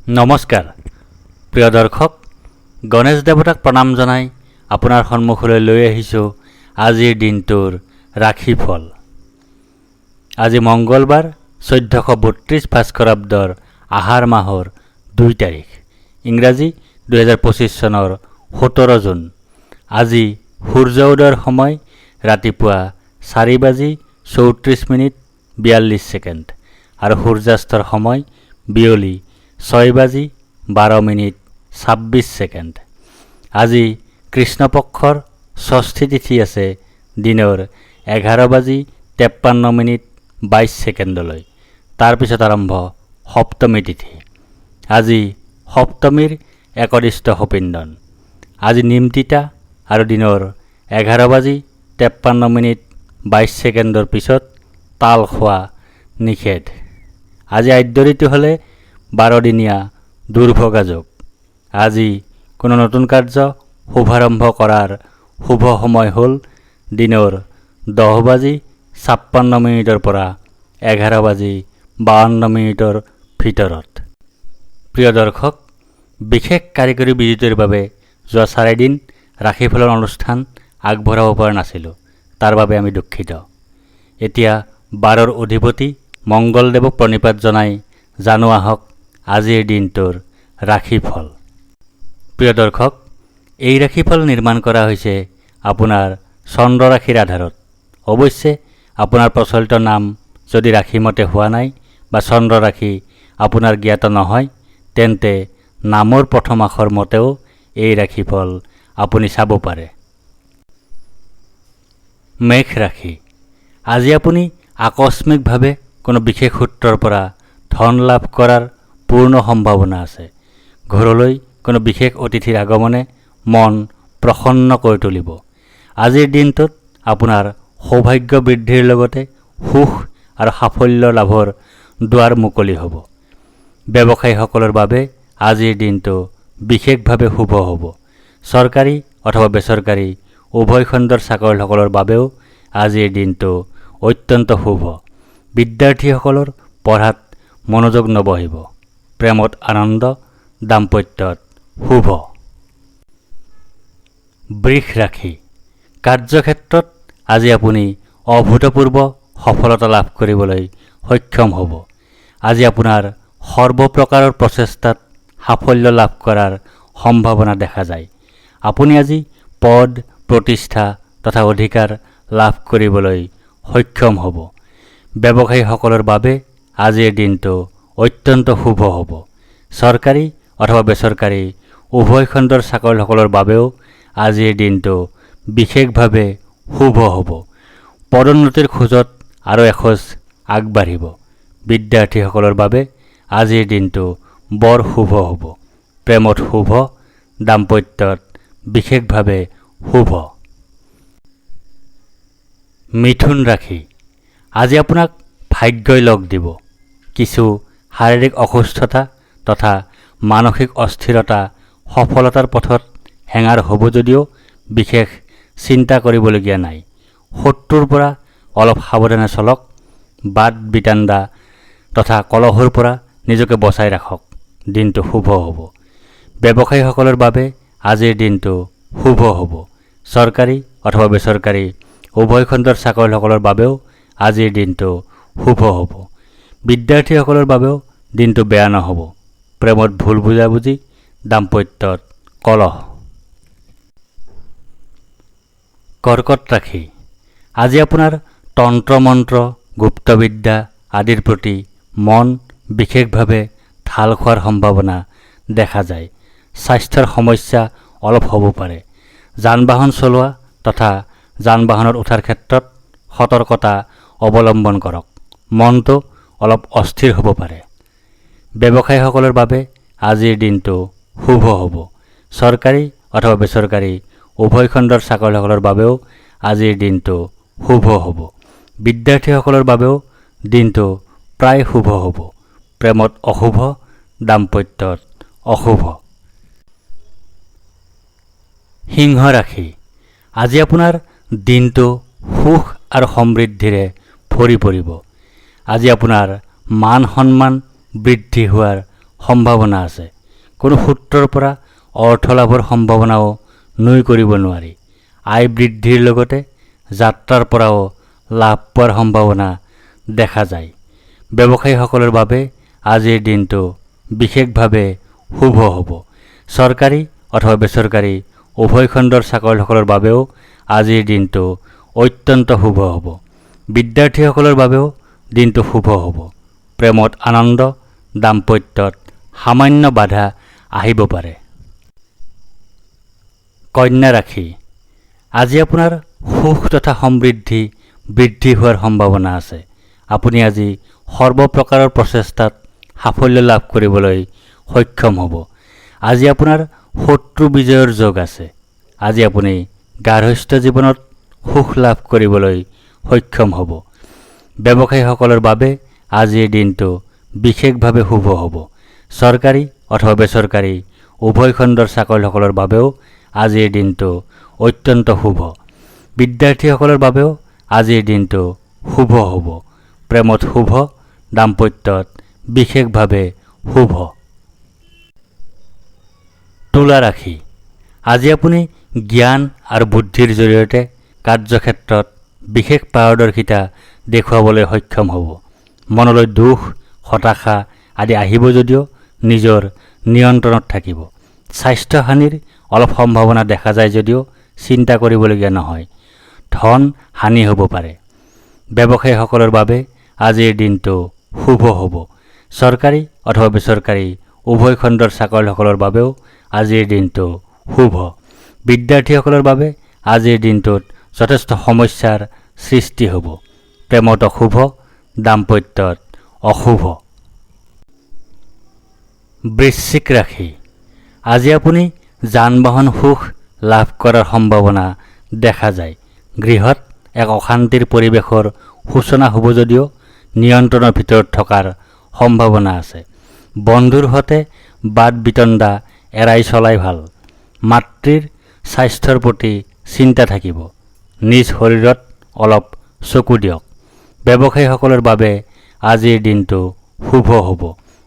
নমস্কাৰ প্ৰিয় দৰ্শক, গণেশ দেৱতাক প্ৰণাম জনাই আপোনাৰ সন্মুখলৈ লৈ আহিছোঁ আজিৰ দিনটোৰ ৰাশিফল। আজি মংগলবাৰ 1432 ভাস্কৰাব্দৰ আহাৰ মাহৰ 2 তাৰিখ, ইংৰাজী 2025 চনৰ 17 জুন। আজি সূৰ্য উদয়ৰ সময় ৰাতিপুৱা 4:34:42 আৰু সূৰ্যাস্তৰ সময় বিয়লি 6:12:26। আজি কৃষ্ণপক্ষৰ ষষ্ঠী তিথি আছে দিনৰ 11:53:22 তাৰপিছত আৰম্ভ সপ্তমী তিথি। আজি সপ্তমীৰ একদিষ্ট সপিন্দন। আজি নিমতিতা আৰু দিনৰ 11:53:22 পিছত তাল খোৱা নিষেধ। আজি আদ্য ঋতু হ'লে 12 দিনীয়া দুৰ্ভগা যোগ। আজি কোনো নতুন কাৰ্য শুভাৰম্ভ কৰাৰ শুভ সময় হ'ল দিনৰ 10:56 পৰা 11:52 ভিতৰত। প্ৰিয় দৰ্শক, বিশেষ কাৰিকৰী বিজুতিৰ বাবে যোৱা 4 দিন ৰাশিফলৰ অনুষ্ঠান আগবঢ়াব পৰা নাছিলোঁ, তাৰ বাবে আমি দুখিত। এতিয়া 12ৰ অধিপতি মংগলদেৱক প্ৰণিপাত জনাই জানো আহক আজিৰ দিনটোৰ ৰাশিফল। প্ৰিয় দৰ্শক, এই ৰাশিফল নিৰ্মাণ কৰা হৈছে আপোনাৰ চন্দ্ৰ ৰাশিৰ আধাৰত। অৱশ্যে আপোনাৰ প্ৰচলিত নাম যদি ৰাশিমতে হোৱা নাই বা চন্দ্ৰ ৰাশি আপোনাৰ জ্ঞাত নহয়, তেন্তে নামৰ প্ৰথম আখৰ মতেও এই ৰাশিফল আপুনি চাব পাৰে। মেঘ ৰাশি। আজি আপুনি আকস্মিকভাৱে কোনো বিশেষ সূত্ৰৰ পৰা ধন লাভ কৰাৰ পূৰ্ণ সম্ভাৱনা আছে। ঘৰলৈ কোনো বিশেষ অতিথিৰ আগমনে মন প্ৰসন্ন কৰি তুলিব। আজিৰ দিনটোত আপোনাৰ সৌভাগ্য বৃদ্ধিৰ লগতে সুখ আৰু সাফল্য লাভৰ দুৱাৰ মুকলি হ'ব। ব্যৱসায়ীসকলৰ বাবে আজিৰ দিনটো বিশেষভাৱে শুভ হ'ব। চৰকাৰী অথবা বেচৰকাৰী উভয় খণ্ডৰ চাকৰিয়ালসকলৰ বাবেও আজিৰ দিনটো অত্যন্ত শুভ। বিদ্যাৰ্থীসকলৰ পঢ়াত মনোযোগ নবহিব। প্ৰেমত আনন্দ, দাম্পত্যত শুভ। বৃষ ৰাশি। কাৰ্যক্ষেত্ৰত আজি আপুনি অভূতপূৰ্ব সফলতা লাভ কৰিবলৈ সক্ষম হ'ব। আজি আপোনাৰ সৰ্বপ্ৰকাৰৰ প্ৰচেষ্টাত সাফল্য লাভ কৰাৰ সম্ভাৱনা দেখা যায়। আপুনি আজি পদ, প্ৰতিষ্ঠা তথা অধিকাৰ লাভ কৰিবলৈ সক্ষম হ'ব। ব্যৱসায়ীসকলৰ বাবে আজিৰ দিনটো অত্যন্ত শুভ হ'ব। চৰকাৰী অথবা বেচৰকাৰী উভয় খণ্ডৰ চাকৰিয়ালসকলৰ বাবেও আজিৰ দিনটো বিশেষভাৱে শুভ হ'ব। পদোন্নতিৰ খোজত আৰু এখোজ আগবাঢ়িব। বিদ্যাৰ্থীসকলৰ বাবে আজিৰ দিনটো বৰ শুভ হ'ব। প্ৰেমত শুভ, দাম্পত্যত বিশেষভাৱে শুভ। মিথুন ৰাশি। আজি আপোনাক ভাগ্যই লগ দিব। কিছু শাৰীৰিক অসুস্থতা তথা মানসিক অস্থিৰতা সফলতাৰ পথত হেঙাৰ হ'ব যদিও বিশেষ চিন্তা কৰিবলগীয়া নাই। শত্ৰুৰ পৰা অলপ সাৱধানে চলক। বাদ বিতাণ্ডা তথা কলহৰ পৰা নিজকে বচাই ৰাখক। দিনটো শুভ হ'ব। ব্যৱসায়ীসকলৰ বাবে আজিৰ দিনটো শুভ হ'ব। চৰকাৰী অথবা বেচৰকাৰী উভয় খণ্ডৰ চাকৰিয়ালসকলৰ বাবেও আজিৰ দিনটো শুভ হ'ব। বিদ্যাৰ্থীসকলৰ বাবেও দিনটো বেয়া নহ'ব। প্ৰেমত ভুল বুজাবুজি, দাম্পত্যত কলহ। কৰ্কট ৰাশি। আজি আপোনাৰ তন্ত্ৰ মন্ত্ৰ, গুপ্তবিদ্যা আদিৰ প্ৰতি মন বিশেষভাৱে ঢাল খোৱাৰ সম্ভাৱনা দেখা যায়। স্বাস্থ্যৰ সমস্যা অলপ হ'ব পাৰে। যান বাহন চলোৱা তথা যান বাহনত উঠাৰ ক্ষেত্ৰত সতৰ্কতা অৱলম্বন কৰক। মনটো অলপ অস্থিৰ হ'ব পাৰে। ব্যৱসায়ীসকলৰ বাবে আজিৰ দিনটো শুভ হ'ব। চৰকাৰী অথবা বেচৰকাৰী উভয় খণ্ডৰ চাকৰিয়ালসকলৰ বাবেও আজিৰ দিনটো শুভ হ'ব। বিদ্যাৰ্থীসকলৰ বাবেও দিনটো প্ৰায় শুভ হ'ব। প্ৰেমত অশুভ, দাম্পত্যত অশুভ। সিংহ ৰাশি। আজি আপোনাৰ দিনটো সুখ আৰু সমৃদ্ধিৰে ভৰি পৰিব। আজি আপোনাৰ মান সন্মান বৃদ্ধি হোৱাৰ সম্ভাৱনা আছে। কোনো সূত্ৰৰ পৰা অৰ্থ লাভৰ সম্ভাৱনাও নুই কৰিব নোৱাৰি। আয় বৃদ্ধিৰ লগতে যাত্ৰাৰ পৰাও লাভ পোৱাৰ সম্ভাৱনা দেখা যায়। ব্যৱসায়ীসকলৰ বাবে আজিৰ দিনটো বিশেষভাৱে শুভ হ'ব। চৰকাৰী অথবা বেচৰকাৰী উভয় খণ্ডৰ চাকৰিয়ালসকলৰ বাবেও আজিৰ দিনটো অত্যন্ত শুভ হ'ব। বিদ্যাৰ্থীসকলৰ বাবেও দিনটো শুভ হ'ব। প্ৰেমত আনন্দ, দাম্পত্যত সামান্য বাধা আহিব পাৰে। কন্যা ৰাশি, আজি আপোনাৰ সুখ তথা সমৃদ্ধি বৃদ্ধি হোৱাৰ সম্ভাৱনা আছে। আপুনি আজি সৰ্বপ্ৰকাৰৰ প্ৰচেষ্টাত সাফল্য লাভ কৰিবলৈ সক্ষম হ'ব। আজি আপোনাৰ শত্ৰু বিজয়ৰ যোগ আছে। আজি আপুনি গাৰ্হস্থ্য জীৱনত সুখ লাভ কৰিবলৈ সক্ষম হ'ব। ব্যৱসায়ীসকলৰ বাবে আজিৰ দিনটো বিশেষভাৱে শুভ হ'ব। চৰকাৰী অথবা বেচৰকাৰী উভয় খণ্ডৰ চাকৰিয়ালসকলৰ বাবেও আজিৰ দিনটো অত্যন্ত শুভ। বিদ্যাৰ্থীসকলৰ বাবেও আজিৰ দিনটো শুভ হ'ব। প্ৰেমত শুভ, দাম্পত্যত বিশেষভাৱে শুভ। তুলা ৰাশি, আজি আপুনি জ্ঞান আৰু বুদ্ধিৰ জৰিয়তে কাৰ্যক্ষেত্ৰত বিশেষ পাৰদৰ্শিতা দেখুৱাবলৈ সক্ষম হ'ব। মনলৈ দুখ, হতাশা আদি আহিব যদিও নিজৰ নিয়ন্ত্ৰণত থাকিব। স্বাস্থ্যহানিৰ অলপ সম্ভাৱনা দেখা যায় যদিও চিন্তা কৰিবলগীয়া নহয়। ধন হানি হ'ব পাৰে। ব্যৱসায়ীসকলৰ বাবে আজিৰ দিনটো শুভ হ'ব। চৰকাৰী অথবা বেচৰকাৰী উভয় খণ্ডৰ চাকৰিয়ালসকলৰ বাবেও আজিৰ দিনটো শুভ। বিদ্যাৰ্থীসকলৰ বাবে আজিৰ দিনটোত যথেষ্ট সমস্যাৰ সৃষ্টি হ'ব। প্ৰেমত অশুভ, দাম্পত্যত অশুভ। বৃশ্চিক ৰাশি, আজি আপুনি যান বাহন সুখ লাভ কৰাৰ সম্ভাৱনা দেখা যায়। গৃহত এক অশান্তিৰ পৰিৱেশৰ সূচনা হ'ব যদিও নিয়ন্ত্ৰণৰ ভিতৰত থকাৰ সম্ভাৱনা আছে। বন্ধুৰ সৈতে বাদ বিতণ্ডা এৰাই চলাই ভাল। মাতৃৰ স্বাস্থ্যৰ প্ৰতি চিন্তা থাকিব। নিজ শৰীৰত অলপ চকু দিয়ক। ব্যৱসায়ীসকলৰ বাবে আজিৰ দিনটো শুভ হ'ব।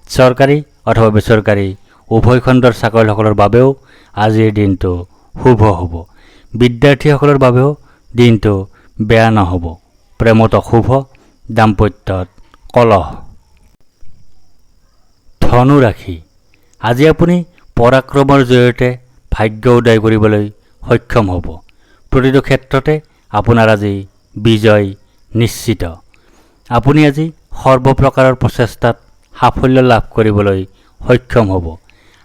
চৰকাৰী অথবা বেচৰকাৰী উভয় খণ্ডৰ চাকৰিয়ালসকলৰ বাবেও আজিৰ দিনটো শুভ হ'ব। বিদ্যাৰ্থীসকলৰ বাবেও দিনটো বেয়া নহ'ব। প্ৰেমত অশুভ, দাম্পত্যত কলহ। ধনু ৰাশি, আজি আপুনি পৰাক্ৰমৰ জৰিয়তে ভাগ্য উদয় কৰিবলৈ সক্ষম হ'ব। প্ৰতিটো ক্ষেত্ৰতে আপোনাৰ আজি বিজয় নিশ্চিত। আপুনি আজি সৰ্বপ্ৰকাৰৰ প্ৰচেষ্টাত সাফল্য লাভ কৰিবলৈ সক্ষম হ'ব।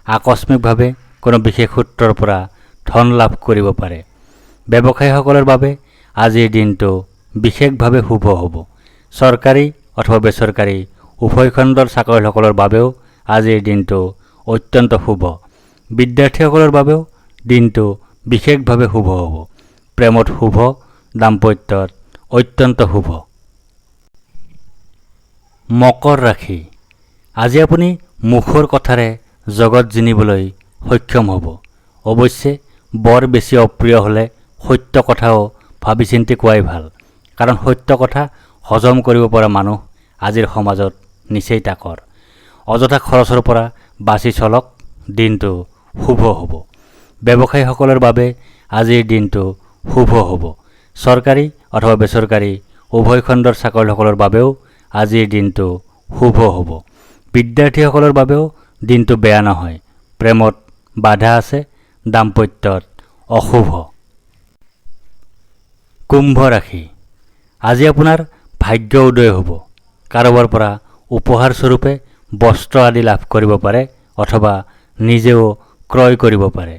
আকস্মিকভাৱে কোনো বিশেষ সূত্ৰৰ পৰা ধন লাভ কৰিব পাৰে। ব্যৱসায়ীসকলৰ বাবে আজিৰ দিনটো বিশেষভাৱে শুভ হ'ব। চৰকাৰী অথবা বেচৰকাৰী উভয় খণ্ডৰ চাকৰিয়ালসকলৰ বাবেও আজিৰ দিনটো অত্যন্ত শুভ। বিদ্যাৰ্থীসকলৰ বাবেও দিনটো বিশেষভাৱে শুভ হ'ব। প্ৰেমত শুভ, দাম্পত্যত অত্যন্ত শুভ। মকৰ ৰাশি, আজি আপুনি মুখৰ কথাৰে জগত জিনিবলৈ সক্ষম হ'ব। অৱশ্যে বৰ বেছি অপ্ৰিয় হ'লে সত্য কথাও ভাবি চিন্তি কোৱাই ভাল। কাৰণ সত্য কথা হজম কৰিব পৰা মানুহ আজিৰ সমাজত নিচেই তাকৰ। অযথা খৰচৰ পৰা বাছি চলক, দিনটো শুভ হ'ব। ব্যৱসায়ীসকলৰ বাবে আজিৰ দিনটো শুভ হ'ব। চৰকাৰী অথবা বেচৰকাৰী উভয় খণ্ডৰ চাকৰিয়ালসকলৰ বাবেও আজিৰ দিনটো শুভ হ'ব। বিদ্যাৰ্থীসকলৰ বাবেও দিনটো বেয়া নহয়। প্ৰেমত বাধা আছে, দাম্পত্যত অশুভ। কুম্ভ ৰাশি, আজি আপোনাৰ ভাগ্য উদয় হ'ব। কাৰোবাৰ পৰা উপহাৰ স্বৰূপে বস্ত্ৰ আদি লাভ কৰিব পাৰে অথবা নিজেও ক্ৰয় কৰিব পাৰে।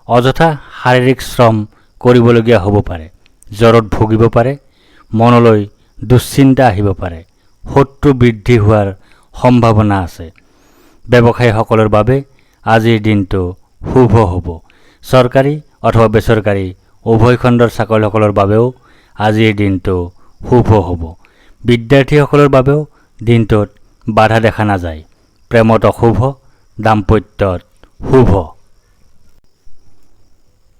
অযথা শাৰীৰিক শ্ৰম কৰিবলগীয়া হ'ব পাৰে। জ্বৰত ভুগিব পাৰে। মনলৈ দুশ্চিন্তা আহিব পাৰে। শত্ৰু বৃদ্ধি হোৱাৰ সম্ভাৱনা আছে। ব্যৱসায়ীসকলৰ বাবে আজিৰ দিনটো শুভ হ'ব। চৰকাৰী অথবা বেচৰকাৰী উভয় খণ্ডৰ চাকৰিয়ালসকলৰ বাবেও আজিৰ দিনটো শুভ হ'ব। বিদ্যাৰ্থীসকলৰ বাবেও দিনটোত বাধা দেখা নাযায়। প্ৰেমত অশুভ, দাম্পত্যত শুভ।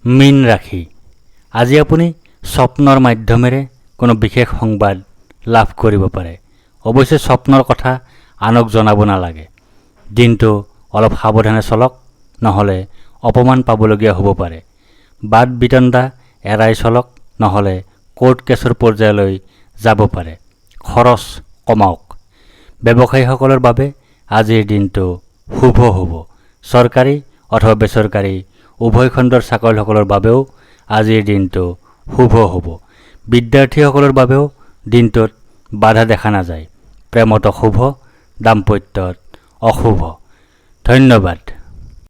মীন ৰাশি, আজি আপুনি স্বপ্নৰ মাধ্যমেৰে কোনো বিশেষ সংবাদ লাভ কৰিব পাৰে। অৱশ্যে স্বপ্নৰ কথা আনক জনাব নালাগে। দিনটো অলপ সাৱধানে চলক, নহ'লে অপমান পাবলগীয়া হ'ব পাৰে। বাদ বিতণ্ডা এৰাই চলক, নহ'লে কোৰ্ট কেছৰ পৰ্যায়লৈ যাব পাৰে। খৰচ কমাওক। ব্যৱসায়ীসকলৰ বাবে আজিৰ দিনটো শুভ হ'ব। চৰকাৰী অথবা বেচৰকাৰী উভয় খণ্ডৰ চাকৰিসকলৰ বাবেও আজিৰ দিনটো শুভ হ'ব। বিদ্যাৰ্থীসকলৰ বাবেও দিনটোত বাধা দেখা নাযায়। প্ৰেমত অশুভ, দাম্পত্যত অশুভ। ধন্যবাদ।